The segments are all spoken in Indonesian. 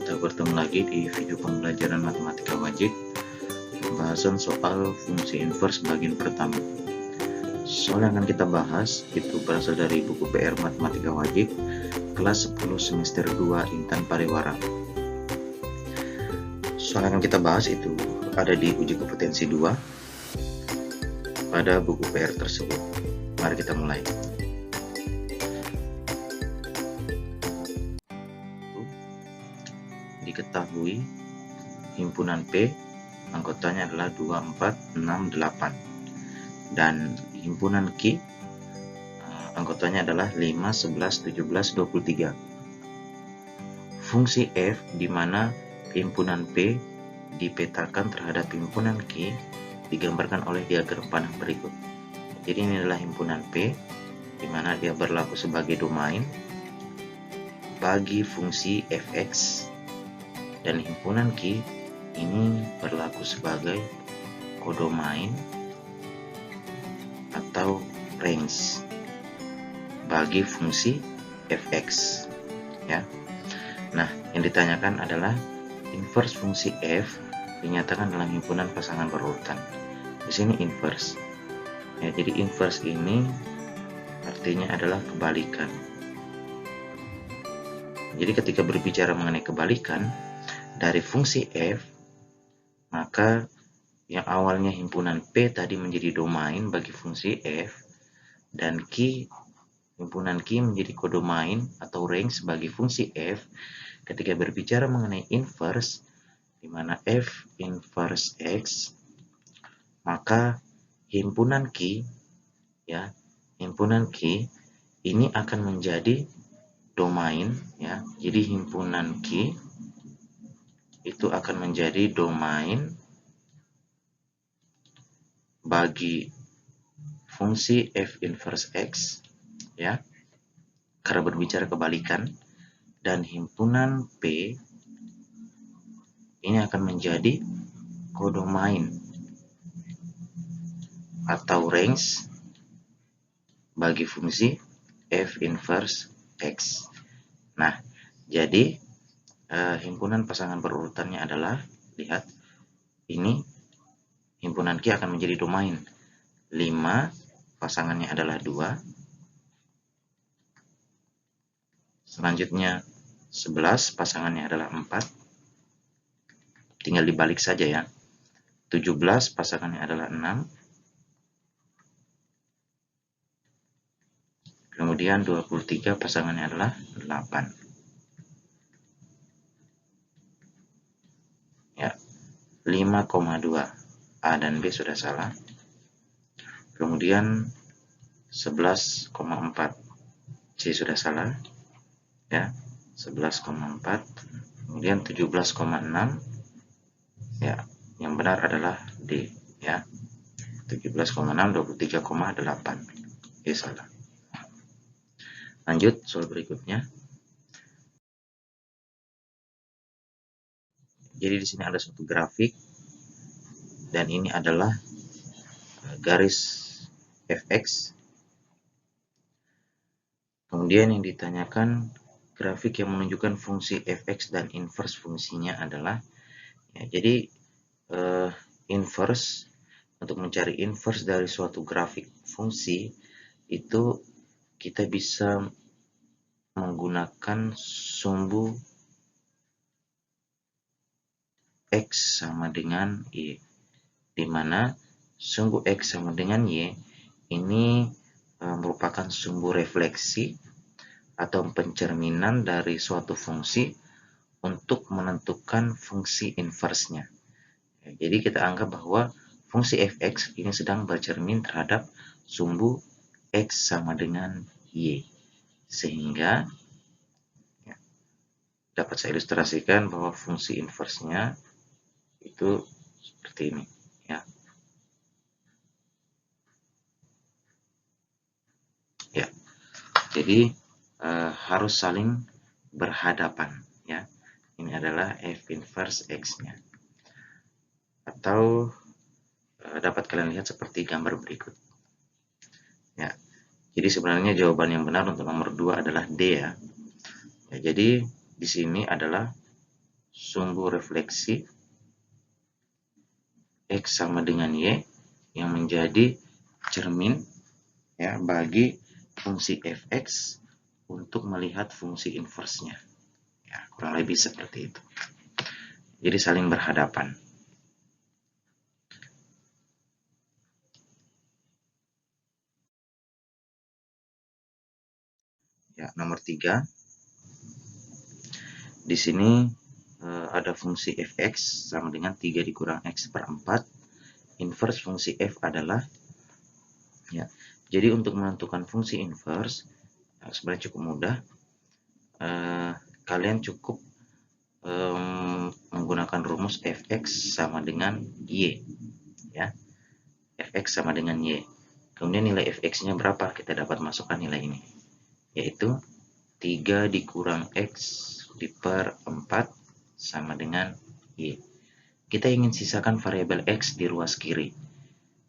kita bertemu lagi di video pembelajaran matematika wajib, pembahasan soal fungsi inverse bagian pertama. Soal yang akan kita bahas itu berasal dari buku PR Matematika Wajib kelas 10 semester 2 Intan Pariwara. Soal yang akan kita bahas itu ada di uji kompetensi 2 pada buku PR tersebut. Mari kita mulai. Diketahui himpunan P anggotanya adalah 2, 4, 6, 8 dan himpunan Q anggotanya adalah 5, 11, 17, 23. Fungsi F di mana himpunan P dipetakan terhadap himpunan Q digambarkan oleh diagram panah berikut. Jadi ini adalah himpunan P di mana dia berlaku sebagai domain bagi fungsi fx, dan himpunan Q ini berlaku sebagai kodomain atau range bagi fungsi fx, ya. Nah, yang ditanyakan adalah inverse fungsi f dinyatakan dalam himpunan pasangan berurutan. Di sini inverse, ya. Jadi inverse ini artinya adalah kebalikan. Jadi ketika berbicara mengenai kebalikan dari fungsi f, maka yang awalnya himpunan P tadi menjadi domain bagi fungsi f, dan Q, himpunan Q menjadi kodomain atau range bagi fungsi f. Ketika berbicara mengenai inverse, di mana f inverse x, maka himpunan Q, ya, himpunan Q ini akan menjadi domain, ya. Jadi himpunan Q itu akan menjadi domain bagi fungsi f inverse x, ya, karena berbicara kebalikan, dan himpunan P ini akan menjadi kodomain atau range bagi fungsi f inverse x. Nah, jadi himpunan pasangan berurutannya adalah, lihat, ini himpunan Q akan menjadi domain 5, pasangannya adalah 2. Selanjutnya 11, pasangannya adalah 4. Tinggal dibalik saja, ya. 17, pasangannya adalah 6. Kemudian 23, pasangannya adalah 8. Ya, 5,2. A dan B sudah salah. Kemudian 11,4. C sudah salah. Ya, 11,4. Kemudian 17,6. Ya, yang benar adalah D, ya. 17,6, 23,8. Oke, salah. Lanjut soal berikutnya. Jadi di sini ada suatu grafik dan ini adalah garis fx. Kemudian yang ditanyakan grafik yang menunjukkan fungsi fx dan inverse fungsinya adalah, ya, jadi inverse, untuk mencari inverse dari suatu grafik fungsi itu kita bisa menggunakan sumbu x sama dengan y, di mana sumbu x sama dengan y ini merupakan sumbu refleksi atau pencerminan dari suatu fungsi untuk menentukan fungsi inverse-nya. Jadi kita anggap bahwa fungsi fx ini sedang bercermin terhadap sumbu x sama dengan y, sehingga, ya, dapat saya ilustrasikan bahwa fungsi inverse-nya itu seperti ini, ya. Ya, jadi harus saling berhadapan, ya. Ini adalah f inverse x-nya. Atau dapat kalian lihat seperti gambar berikut. Ya. Jadi sebenarnya jawaban yang benar untuk nomor 2 adalah D, ya. Ya, jadi di sini adalah sumbu refleksi X sama dengan Y yang menjadi cermin ya bagi fungsi fx untuk melihat fungsi inversenya. Ya, kurang lebih seperti itu. Jadi saling berhadapan. Ya, nomor 3. Di sini ada fungsi fx sama dengan 3 dikurang x per 4. Inverse fungsi f adalah ya. Jadi untuk menentukan fungsi inverse sebenarnya cukup mudah. Kalian cukup menggunakan rumus fx sama dengan y ya. Fx sama dengan y. Kemudian nilai fx-nya berapa? Kita dapat masukkan nilai ini, yaitu 3 dikurang x per 4 sama dengan y. Kita ingin sisakan variabel x di ruas kiri,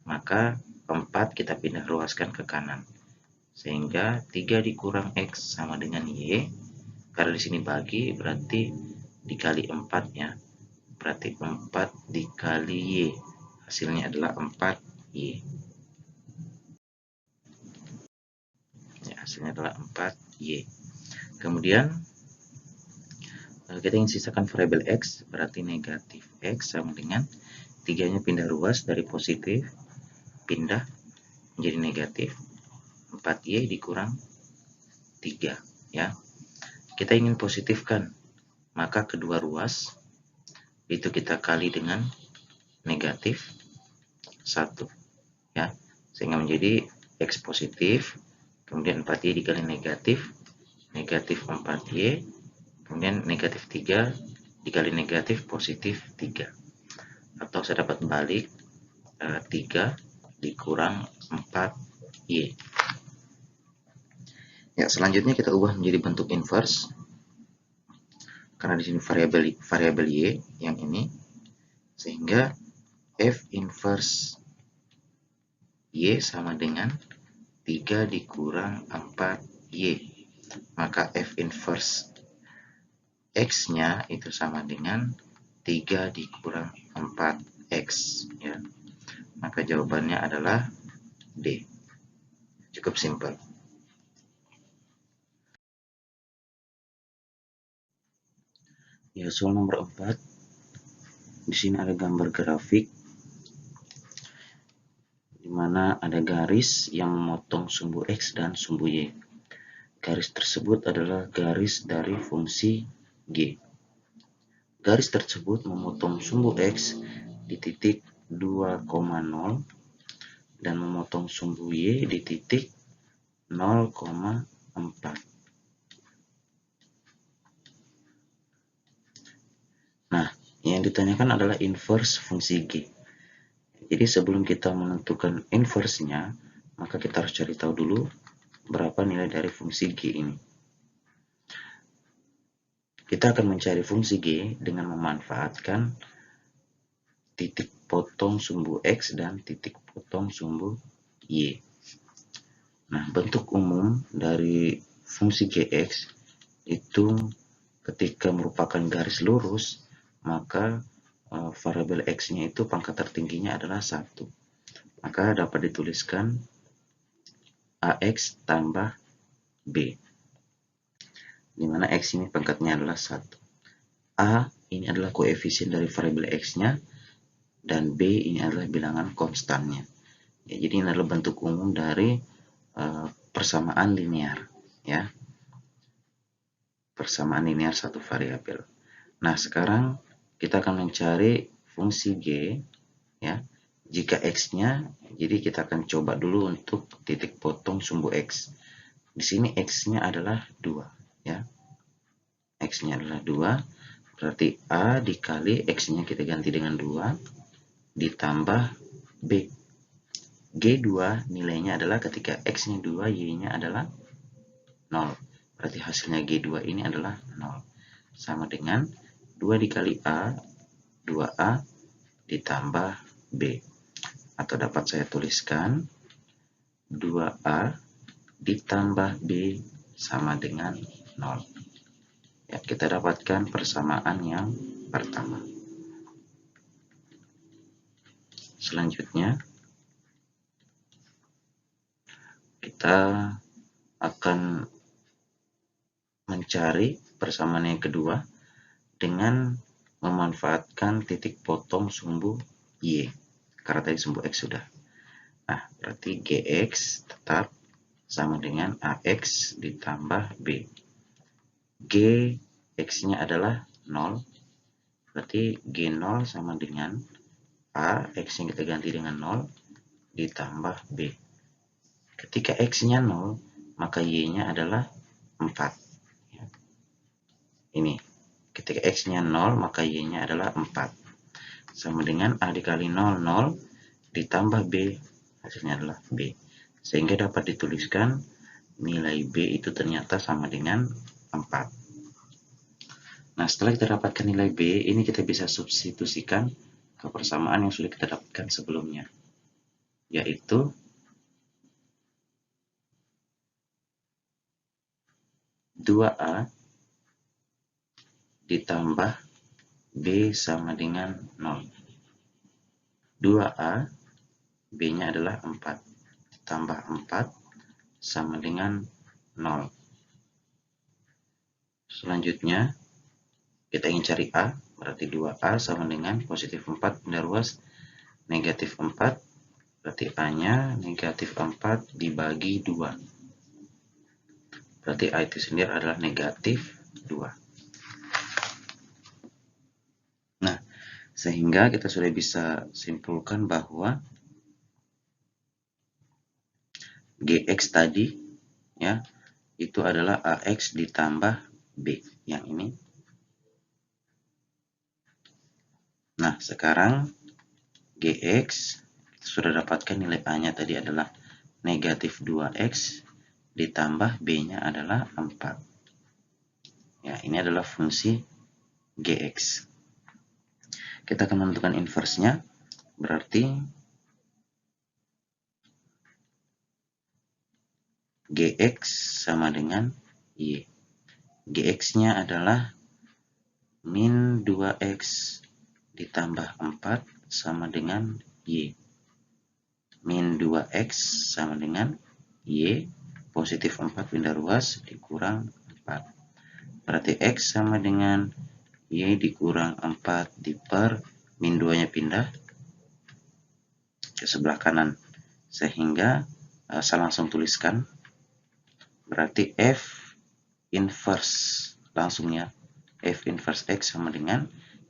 maka 4 kita pindah ruaskan ke kanan, sehingga 3 dikurang x sama dengan y. Karena di sini bagi, berarti dikali 4 ya, berarti 4 dikali y, hasilnya adalah 4y. Ya, hasilnya adalah 4y. Kemudian kita ingin sisakan variabel x, berarti negatif x sama dengan 3-nya pindah ruas dari positif pindah menjadi negatif, 4y dikurang 3 ya. Kita ingin positifkan, maka kedua ruas itu kita kali dengan negatif 1 ya, sehingga menjadi x positif, kemudian 4y dikali negatif 4y, kemudian negatif 3 dikali negatif positif 3, atau saya dapat balik 3 dikurang 4y. Ya, selanjutnya kita ubah menjadi bentuk inverse. Karena di sini variabel y yang ini, sehingga f inverse y sama dengan 3 dikurang 4y. Maka f inverse x-nya itu sama dengan 3 dikurang 4x ya. Maka jawabannya adalah D. Cukup simpel. Ya, soal nomor 4. Di sini ada gambar grafik di mana ada garis yang memotong sumbu x dan sumbu y. Garis tersebut adalah garis dari fungsi g. Garis tersebut memotong sumbu x di titik 2,0 dan memotong sumbu y di titik 0,4. Nah, yang ditanyakan adalah inverse fungsi g. Jadi sebelum kita menentukan inverse-nya, maka kita harus cari tahu dulu berapa nilai dari fungsi g ini. Kita akan mencari fungsi g dengan memanfaatkan titik potong sumbu x dan titik potong sumbu y. Nah, bentuk umum dari fungsi gx itu ketika merupakan garis lurus, maka variabel x-nya itu pangkat tertingginya adalah 1. Maka dapat dituliskan ax tambah b, di mana x ini pangkatnya adalah 1. A ini adalah koefisien dari variabel x-nya, dan b ini adalah bilangan konstannya. Ya, jadi ini adalah bentuk umum dari persamaan linear ya. Persamaan linear satu variabel. Nah, sekarang kita akan mencari fungsi g ya. Jika x-nya, jadi kita akan coba dulu untuk titik potong sumbu x. Di sini x-nya adalah 2 ya. X-nya adalah 2, berarti a dikali x-nya kita ganti dengan 2 ditambah b. G2 nilainya adalah ketika x-nya 2, y-nya adalah 0. Berarti hasilnya G2 ini adalah 0. Sama dengan 2 dikali A, 2A ditambah B. Atau dapat saya tuliskan 2A ditambah B sama dengan 0. Ya, kita dapatkan persamaan yang pertama. Selanjutnya, kita akan mencari persamaan yang kedua dengan memanfaatkan titik potong sumbu Y, karena tadi sumbu X sudah. Nah, berarti GX tetap sama dengan AX ditambah B. GX-nya adalah 0, berarti G0 sama dengan A, X yang kita ganti dengan 0, ditambah B. Ketika X-nya 0, maka Y-nya adalah 4. Ini, ketika X-nya 0, maka Y-nya adalah 4. Sama dengan A dikali 0, 0, ditambah B, hasilnya adalah B. Sehingga dapat dituliskan nilai B itu ternyata sama dengan 4. Nah, setelah kita dapatkan nilai B, ini kita bisa substitusikan ke persamaan yang sudah kita dapatkan sebelumnya, yaitu (2A) ditambah B sama dengan 0. 2A, B-nya adalah 4, ditambah 4 sama dengan 0. Selanjutnya, kita ingin cari A, berarti 2A sama dengan positif 4 pindah ruas negatif 4, berarti A-nya negatif 4 dibagi 2. Berarti A itu sendiri adalah negatif 2. Nah, sehingga kita sudah bisa simpulkan bahwa GX tadi ya itu adalah AX ditambah B yang ini. Nah, sekarang GX sudah dapatkan nilai A-nya tadi adalah negatif 2X ditambah B-nya adalah 4. Ya, ini adalah fungsi GX. Kita akan menentukan inverse-nya, berarti GX sama dengan Y. GX-nya adalah min 2X ditambah 4 sama dengan Y. Min 2X sama dengan Y, positif 4 pindah ruas dikurang 4. Berarti X sama dengan Y dikurang 4 diper, min 2-nya pindah ke sebelah kanan. Sehingga saya langsung tuliskan, berarti F inverse langsungnya, F inverse X sama dengan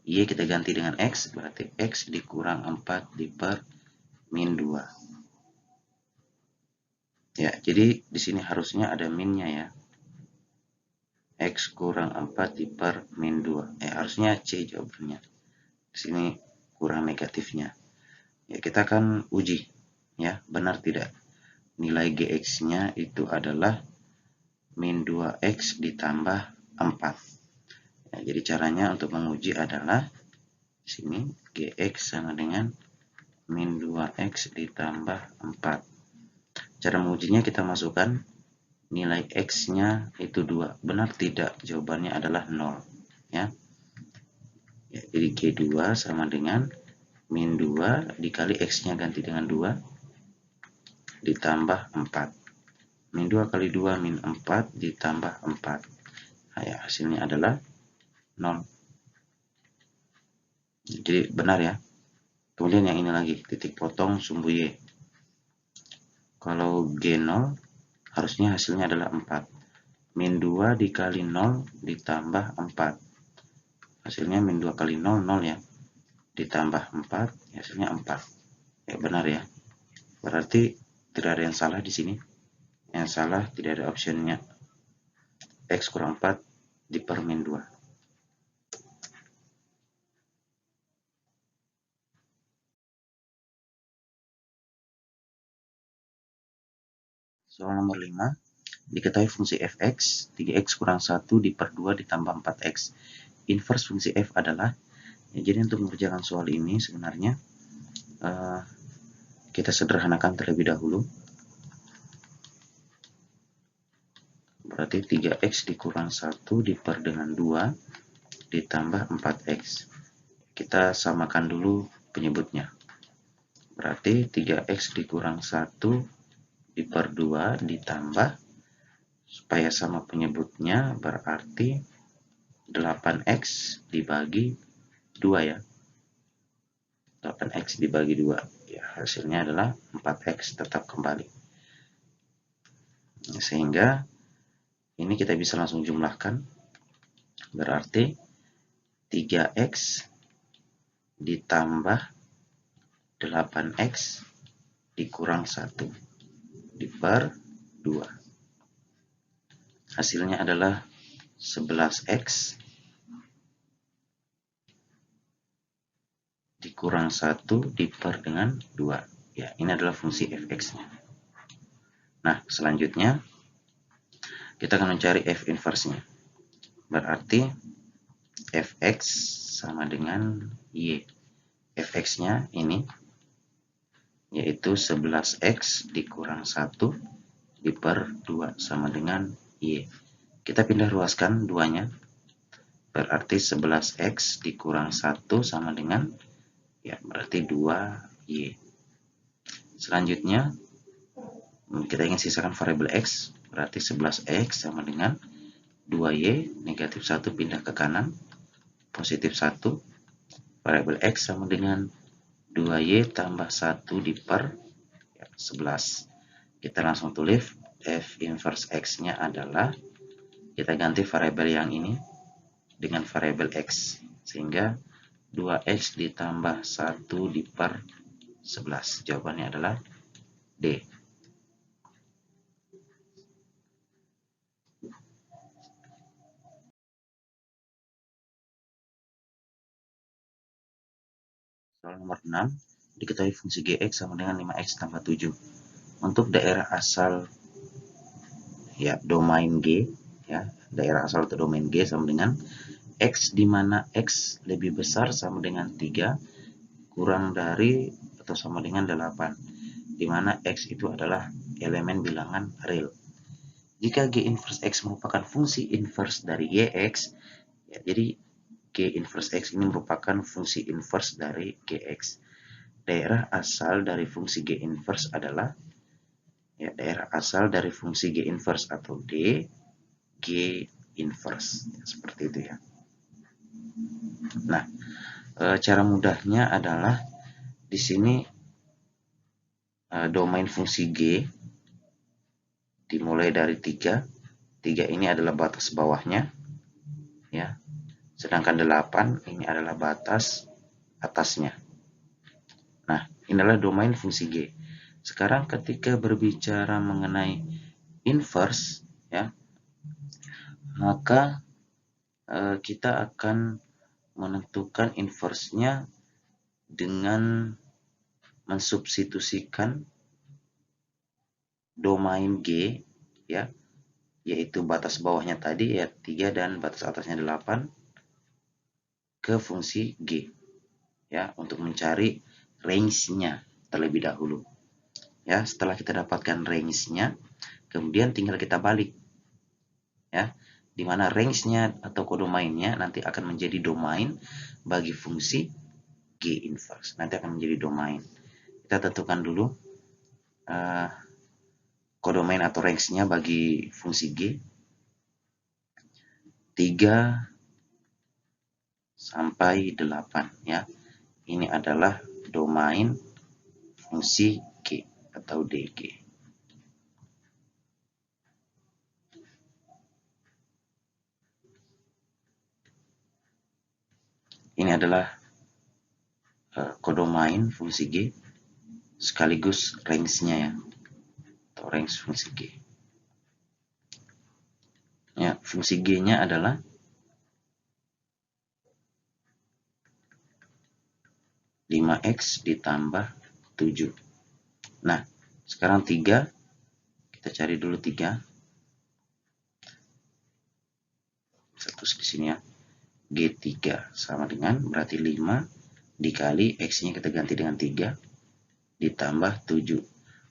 Y kita ganti dengan X, berarti X dikurang 4 diper min 2. Ya, jadi di sini harusnya ada minnya ya. X kurang 4 diper min 2. Harusnya C jawabannya. Di sini kurang negatifnya. Ya, kita akan uji ya, benar tidak nilai GX-nya itu adalah min 2X ditambah 4. Ya, jadi caranya untuk menguji adalah di sini GX sama dengan min 2X ditambah 4. Cara mengujinya kita masukkan nilai X-nya itu 2. Benar tidak? Jawabannya adalah 0. Ya. Jadi G2 sama dengan min 2 dikali X-nya ganti dengan 2 ditambah 4. Min 2 kali 2 min 4 ditambah 4. Nah, ya, hasilnya adalah 0. Jadi benar ya. Kemudian yang ini lagi, titik potong sumbu Y. Kalau G0 harusnya hasilnya adalah 4. Min 2 dikali 0 ditambah 4. Hasilnya min 2 kali 0, 0 ya. Ditambah 4, hasilnya 4. Ya, benar ya. Berarti tidak ada yang salah di sini. Yang salah tidak ada optionnya. X kurang 4 diper min 2. Soal nomor 5. Diketahui fungsi fx 3x kurang 1 diper 2 ditambah 4x. Inverse fungsi f adalah, ya, jadi untuk mengerjakan soal ini sebenarnya kita sederhanakan terlebih dahulu. Berarti 3x dikurang 1 diper dengan 2 ditambah 4x. Kita samakan dulu penyebutnya. Berarti 3x dikurang 1 per 2 ditambah, supaya sama penyebutnya, berarti 8x dibagi 2 ya. 8x dibagi 2. Ya, hasilnya adalah 4x tetap kembali. Sehingga ini kita bisa langsung jumlahkan. Berarti 3x ditambah 8x dikurang 1 per 2. Hasilnya adalah 11x dikurang 1 per dengan 2. Ya, ini adalah fungsi fx-nya. Nah, selanjutnya kita akan mencari f inverse-nya. Berarti fx sama dengan y. Fx-nya ini yaitu 11x dikurang 1 per 2 sama dengan y. Kita pindah ruaskan 2-nya. Berarti 11x dikurang 1 sama dengan, ya, berarti 2y. Selanjutnya kita ingin sisakan variabel x. Berarti 11x sama dengan 2y, negatif 1 pindah ke kanan, positif 1. Variabel x sama dengan 2y tambah 1 per 11. Kita langsung tulis f inverse x-nya adalah, kita ganti variabel yang ini dengan variabel x, sehingga 2x ditambah 1 per 11. Jawabannya adalah D. Soal nomor 6, diketahui fungsi gx sama dengan 5x tambah 7. Untuk daerah asal, ya, domain G, ya, daerah asal atau domain G sama dengan x, di mana x lebih besar sama dengan 3 kurang dari atau sama dengan 8, di mana x itu adalah elemen bilangan real. Jika G inverse x merupakan fungsi inverse dari Gx, ya, jadi G inverse x ini merupakan fungsi inverse dari Gx. Daerah asal dari fungsi G inverse adalah, ya, daerah asal dari fungsi G inverse atau D, G inverse. Ya, seperti itu ya. Nah, cara mudahnya adalah di sini domain fungsi G dimulai dari 3. 3 ini adalah batas bawahnya, ya. Sedangkan 8 ini adalah batas atasnya. Nah, inilah domain fungsi G. Sekarang ketika berbicara mengenai inverse, ya, maka kita akan menentukan inverse-nya dengan mensubstitusikan domain G, ya, yaitu batas bawahnya tadi, ya, 3 dan batas atasnya 8, ke fungsi G, ya, untuk mencari range-nya terlebih dahulu. Ya, setelah kita dapatkan range-nya, kemudian tinggal kita balik, ya, di mana range-nya atau kodomainnya nanti akan menjadi domain bagi fungsi G inverse. Nanti akan menjadi domain. Kita tentukan dulu kodomain atau range-nya bagi fungsi G. 3 sampai 8, ya. Ini adalah domain fungsi G atau DG. Ini adalah kodomain fungsi G sekaligus range-nya, ya, atau range fungsi G. Ya, fungsi G-nya adalah (5x ditambah 7). Nah, sekarang 3, kita cari dulu 3. Satu di sini, ya. G3 sama dengan, berarti 5 dikali x-nya kita ganti dengan 3 ditambah 7.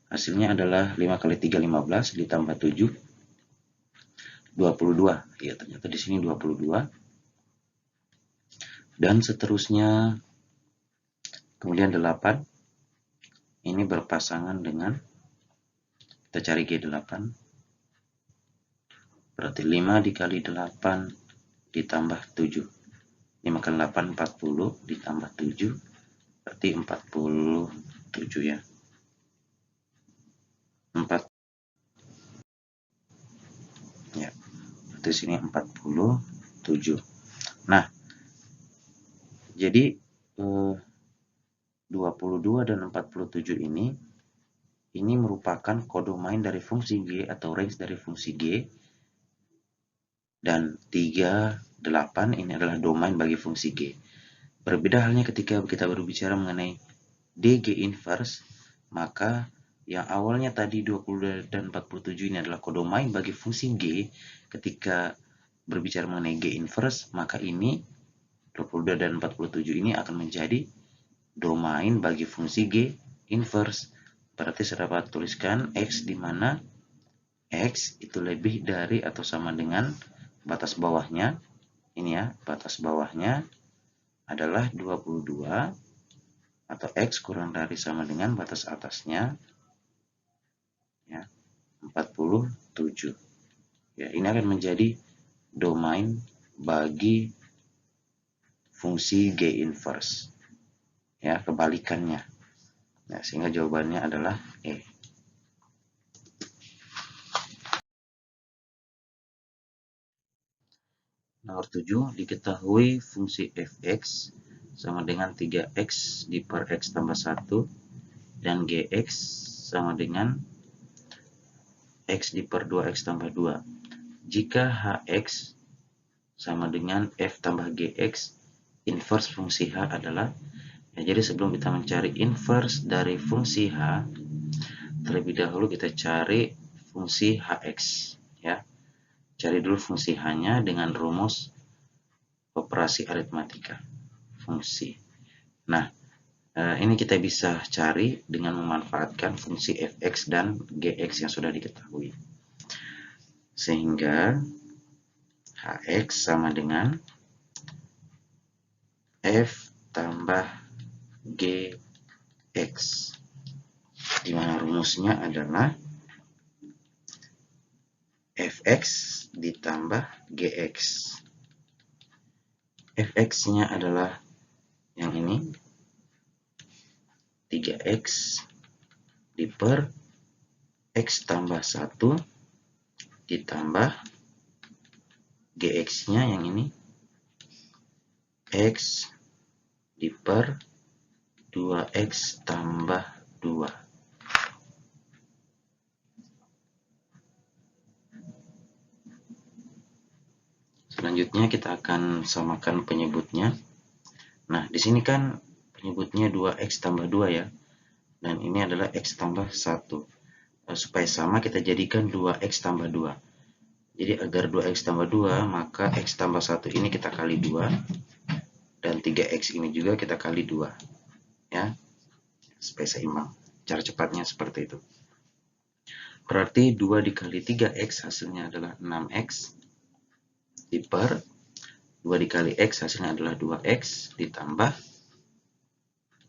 Hasilnya adalah 5 kali 3 15 ditambah 7 22. Ya, ternyata di sini 22. dan seterusnya. Kemudian 8 ini berpasangan dengan, kita cari G8, berarti 5 dikali 8 ditambah 7. 5 kali 8 40 ditambah 7 berarti 47 ya. 4 ya. Berarti sini 47. Nah, jadi 22 dan 47 ini merupakan kodomain dari fungsi G atau range dari fungsi G, dan 38 ini adalah domain bagi fungsi G. Berbeda halnya ketika kita berbicara mengenai DG inverse, maka yang awalnya tadi 22 dan 47 ini adalah kodomain bagi fungsi G. Ketika berbicara mengenai G inverse, maka ini 22 dan 47 ini akan menjadi domain bagi fungsi G inverse. Berarti saya dapat tuliskan X di mana X itu lebih dari atau sama dengan batas bawahnya. Ini ya, batas bawahnya adalah 22 atau X kurang dari sama dengan batas atasnya ya, 47. Ya, ini akan menjadi domain bagi fungsi G inverse. Ya, kebalikannya. Nah, sehingga jawabannya adalah E. Nomor 7, diketahui fungsi fx sama dengan 3x di per x tambah 1 dan gx sama dengan x di per 2x tambah 2. Jika hx sama dengan f tambah gx, inverse fungsi h adalah, ya, jadi sebelum kita mencari inverse dari fungsi h, terlebih dahulu kita cari fungsi hx ya. Cari dulu fungsi h-nya dengan rumus operasi aritmatika fungsi. Nah, ini kita bisa cari dengan memanfaatkan fungsi fx dan gx yang sudah diketahui. Sehingga hx sama dengan f tambah gx, di mana rumusnya adalah fx ditambah gx. Fx-nya adalah yang ini, 3x di per x tambah 1 ditambah gx-nya yang ini, x di per 2x tambah 2. Selanjutnya kita akan samakan penyebutnya. Nah, di sini kan penyebutnya 2x tambah 2 ya. Dan ini adalah x tambah 1. Supaya sama kita jadikan 2x tambah 2. Jadi agar 2x tambah 2, maka x tambah 1 ini kita kali 2. Dan 3x ini juga kita kali 2. Ya, supaya seimbang. Cara cepatnya seperti itu. Berarti 2 dikali 3x hasilnya adalah 6x. Di per 2 dikali x hasilnya adalah 2x ditambah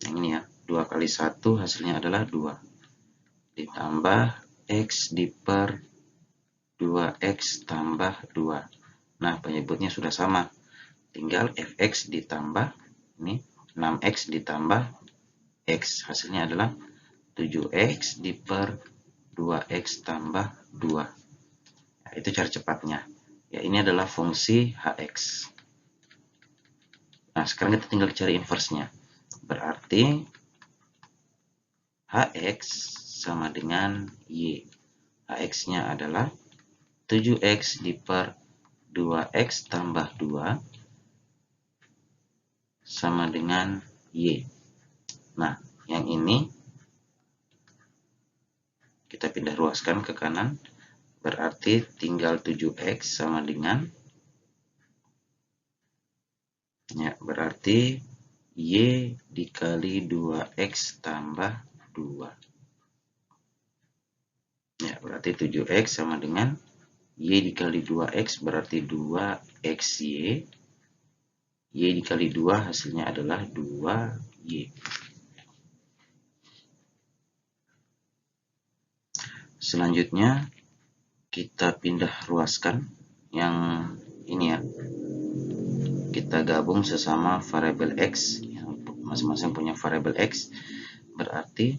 yang ini ya, 2 kali 1 hasilnya adalah 2 ditambah x di per 2x tambah 2. Nah, penyebutnya sudah sama, tinggal fx ditambah ini 6x ditambah x hasilnya adalah 7x di per 2x tambah 2. Nah, itu cara cepatnya ya. Ini adalah fungsi hx. Nah, sekarang kita tinggal cari inverse-nya. Berarti hx sama dengan y. Hx-nya adalah 7x di per 2x tambah 2 sama dengan y. Nah, yang ini kita pindah ruaskan ke kanan. Berarti tinggal 7x sama dengan, ya, berarti y dikali 2x tambah 2. Ya, berarti 7x sama dengan y dikali 2x berarti 2xy. Y dikali 2 hasilnya adalah 2Y. Selanjutnya kita pindah ruaskan yang ini ya. Kita gabung sesama variabel X yang masing-masing punya variabel X. Berarti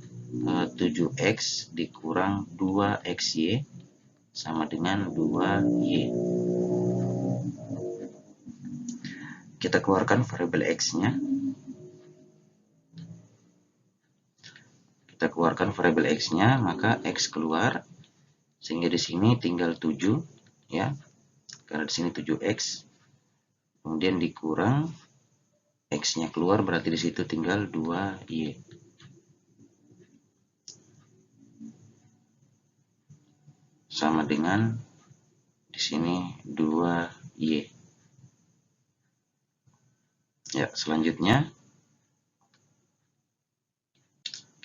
7X dikurang 2XY sama dengan 2Y. Kita keluarkan variabel X-nya. Kita keluarkan variabel X-nya, maka X keluar. Sehingga di sini tinggal 7 ya. Karena di sini 7X. Kemudian dikurang X-nya keluar, berarti di situ tinggal 2Y. Sama dengan di sini 2Y. Ya, selanjutnya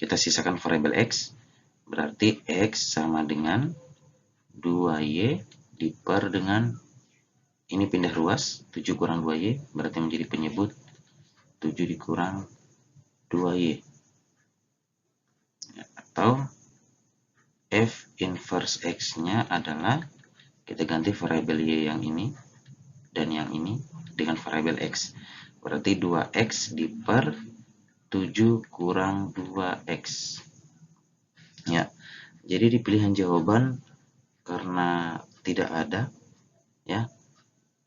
kita sisakan variabel X, berarti X sama dengan 2Y diper dengan, ini pindah ruas, 7 kurang 2Y, berarti menjadi penyebut 7 dikurang 2Y. Ya, atau F inverse X-nya adalah, kita ganti variabel Y yang ini dan yang ini dengan variabel X. Berarti 2X diper 7 kurang 2X. Ya, jadi di pilihan jawaban karena tidak ada ya,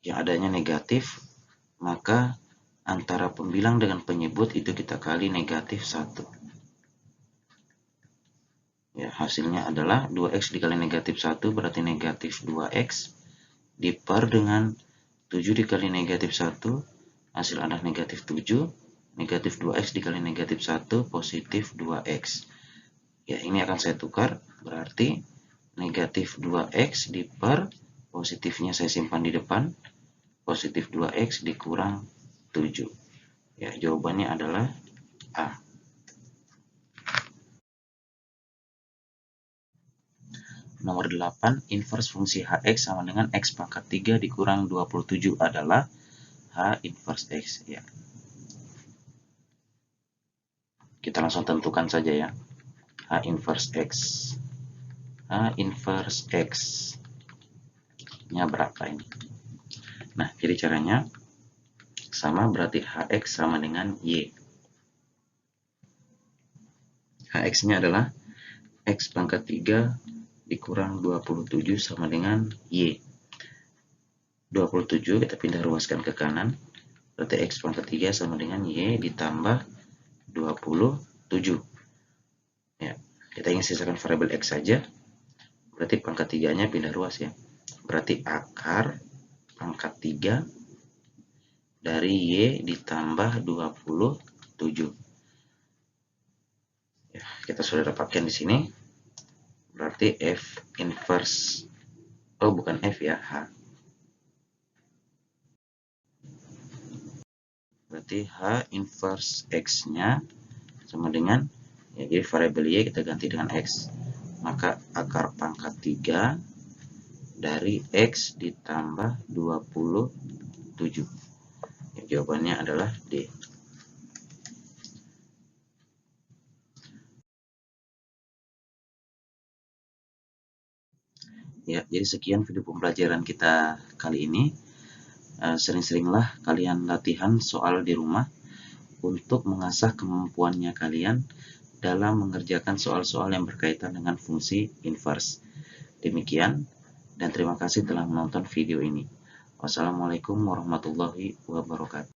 yang adanya negatif, maka antara pembilang dengan penyebut itu kita kali negatif 1. Ya, hasilnya adalah 2X dikali negatif 1 berarti negatif 2X diper dengan 7 dikali negatif 1, hasil adalah negatif 7, negatif 2X dikali negatif 1, positif 2X. Ya, ini akan saya tukar, berarti negatif 2X diper, positifnya saya simpan di depan, positif 2X dikurang 7. Ya, jawabannya adalah A. Nomor 8, inverse fungsi Hx sama dengan X pangkat 3 dikurang 27 adalah H inverse X. Ya. Kita langsung tentukan saja ya. H inverse X. H inverse X nya berapa ini? Nah, jadi caranya sama, berarti Hx sama dengan Y. Hx nya adalah X pangkat 3 dikurang 27 sama dengan Y. 27 kita pindah ruaskan ke kanan, berarti X pangkat 3 sama dengan Y ditambah 27. Ya, kita ingin sisakan variabel X saja, berarti pangkat 3-nya pindah ruas ya. Berarti akar pangkat 3 dari Y ditambah 27. Ya, kita sudah dapatkan di sini. Berarti F inverse, oh bukan F ya, H. Berarti H inverse X-nya sama dengan, ya, jadi variabel Y kita ganti dengan X. Maka akar pangkat 3 dari X ditambah 27. Ya, jawabannya adalah D. Ya, jadi sekian video pembelajaran kita kali ini. Sering-seringlah kalian latihan soal di rumah untuk mengasah kemampuannya kalian dalam mengerjakan soal-soal yang berkaitan dengan fungsi inverse. Demikian, dan terima kasih telah menonton video ini. Wassalamualaikum warahmatullahi wabarakatuh.